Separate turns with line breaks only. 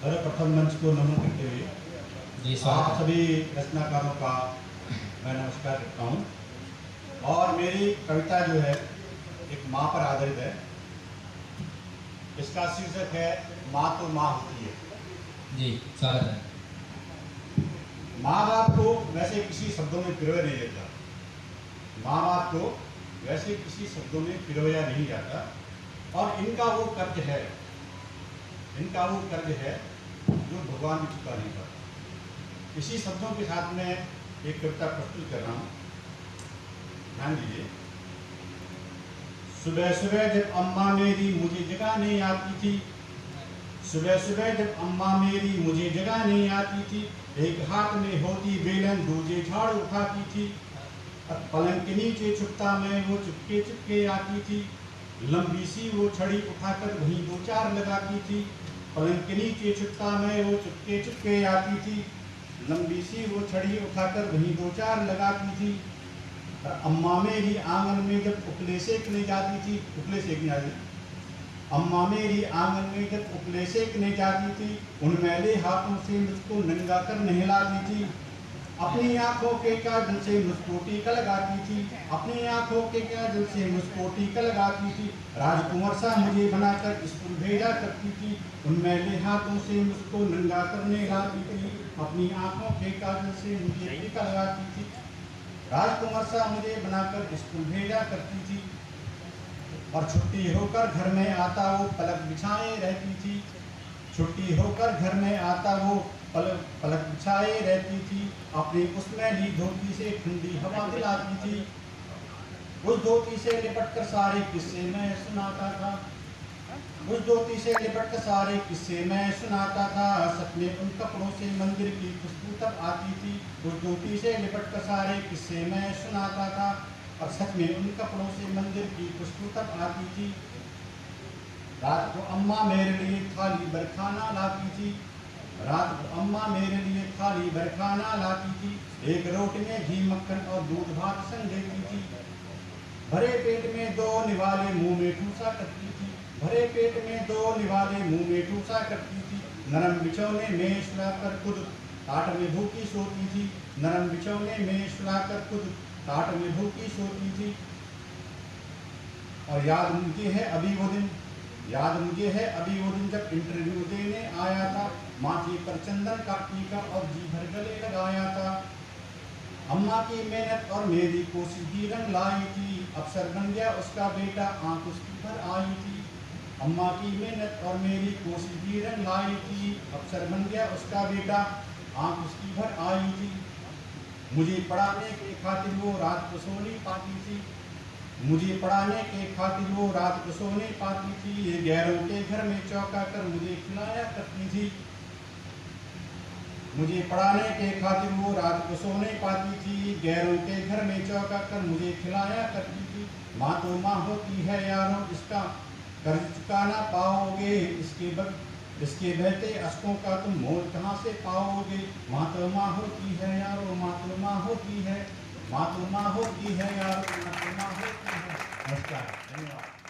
सर्वप्रथम मंच को नमन करते हुए
जी
आप सभी रचनाकारों का मैं नमस्कार करता हूँ। और मेरी कविता जो है एक माँ पर आधारित है। इसका शीर्षक है माँ तो माँ होती है।
जी स्वागत है।
माँ बाप को वैसे किसी शब्दों में पिरोया नहीं जाता। माँ बाप को वैसे किसी शब्दों में पिरोया नहीं जाता और इनका वो कर्ज है, जो भगवान भी चुका नहीं पाता। इसी शब्दों के साथ में एक कविता प्रस्तुत कर रहा हूँ, ध्यान दीजिए। सुबह सुबह जब अम्मा मेरी मुझे जगाने आती थी, सुबह सुबह जब अम्मा मेरी मुझे जगाने आती थी, एक हाथ में होती बेलन दूजे झाड़ उठाती थी। पलंग के नीचे छुपता मैं वो चुपके चुपके आती थी, लंबी सी वो छड़ी उठाकर वहीं दो चार लगाती थी। पलंग के नीचे छुपता मैं वो चुपके चुपके आती थी, लंबी सी वो छड़ी उठाकर वहीं दो चार लगाती थी। अम्मा मेरी आंगन में जब उपले सेकने जाती थी, उपले सेकने जाती, अम्मा मेरी आंगन में जब उपले सेकने जाती थी, उन मैले हाथों से मुझको नंगा कर नहलाती थी। अपनी आंखों के काजल से मुझको टीका लगाती थी, अपनी आंखों के काजल से मुझको टीका लगाती थी। राजकुमार सा मुझे बनाकर स्कूल भेजा करती थी, उन मैले हाथों से मुझको नंगा कर नहलाती थी। अपनी आंखों के काजल से मुझे टीका लगाती थी, राजकुमार सा मुझे बनाकर स्कूल भेजा करती थी। और छुट्टी होकर घर में आता वो पलक बिछाए रहती थी, छुट्टी होकर घर में आता वो पलक बिछाए रहती थी। अपनी उस मैली धोती से ठंडी हवा दिलाती थी, उस धोती से लिपट कर सारे किस्से मैं सुनाता था, उस धोती से लिपट कर सारे किस्से मैं सुनाता था। सच में उन कपड़ों से मंदिर की खुशबू तब आती थी, उस धोती से लिपट कर सारे किस्से मैं सुनाता था, और सच में उन कपड़ों से मंदिर की खुशबू तब आती थी। रात को अम्मा मेरे लिए थाली भर खाना लाती थी, रात को अम्मा मेरे लिए थाली भर खाना लाती थी। एक रोटी में घी मक्खन और दूध भात संग देती थी, भरे पेट में दो निवाले मुंह में ठूसा करती थी, भरे पेट में दो निवाले मुंह में ठूसा करती थी। नरम बिछौने में सुलाकर खुद टाट में भूखी सोती थी, नरम बिछौने में सुलाकर खुद टाट में भूखी सोती थी। और याद मुझे है अभी वो दिन, याद मुझे है अभी वो दिन जब इंटरव्यू देने आया था, माथे पर चंदन का टीका और जी भर गले लगाया था। अम्मा की मेहनत और मेरी कोशिश भी रंग लाई थी, अफसर बन गया उसका बेटा आंख उसकी भर आई थी। अम्मा की मेहनत और मेरी कोशिश भी रंग लाई थी, अफसर बन गया उसका बेटा आंख उसकी भर आई थी। मुझे पढ़ाने के खातिर वो रात को सो नहीं पाती थी, मुझे पढ़ाने के खातिर वो रात को सो नहीं पाती थी। ये गैरों के घर में चौंका कर मुझे खिलाया करती थी, मुझे पढ़ाने के खातिर वो रात को सो नहीं पाती थी। गैरों के घर में चौंका कर मुझे खिलाया करती थी। माँ तो माँ होती है यारों, इसका कर्ज चुका ना पाओगे, इसके बहते अश्कों का तुम मोल कहाँ से पाओगे। माँ तो माँ होती है यारों, माँ तो माँ होती है, माँ तो माँ होती है यारों, माँ तो माँ होती है। नमस्कार, धन्यवाद।